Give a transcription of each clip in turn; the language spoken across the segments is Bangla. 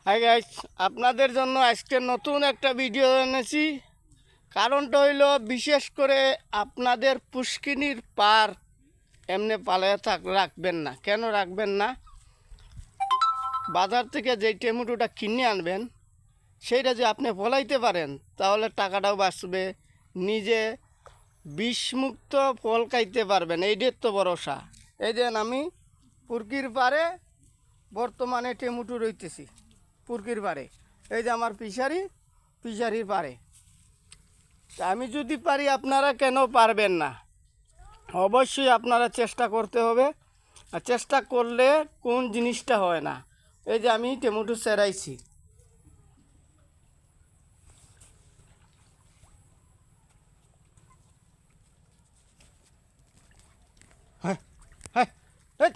হাই গাইস, আপনাদের জন্য আজকে নতুন একটা ভিডিও এনেছি। কারণটা হইল বিশেষ করে আপনাদের পুষ্কিনির পার এমনি পালায় রাখবেন না। কেন রাখবেন না? বাজার থেকে যেই টমেটোটা কিনে আনবেন সেইটা যে আপনি ফলাইতে পারেন তাহলে টাকাটাও বাঁচবে, নিজে বিষমুক্ত ফল খাইতে পারবেন। এইটার তো ভরসা। এই দেন আমি পুরকির পারে বর্তমানে টমেটো রইতেছি পুরকির পারে। এই যে আমার পিসারির পারে। আমি যদি পারি আপনারা কেন পারবেন না? অবশ্যই আপনারা চেষ্টা করতে হবে। আর চেষ্টা করলে কোন জিনিসটা হয় না। এই যে আমি টমেটো চেরাইছি। হ্যাঁ হ্যাঁ হ্যাঁ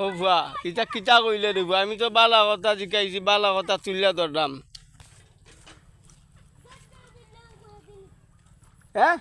ও ভুয়া, এটা কিতা কইলে দেবো? আমি তো বালা কথা শিখাইছি, বালা কথা তুলিয়া ধরলাম। হ্যাঁ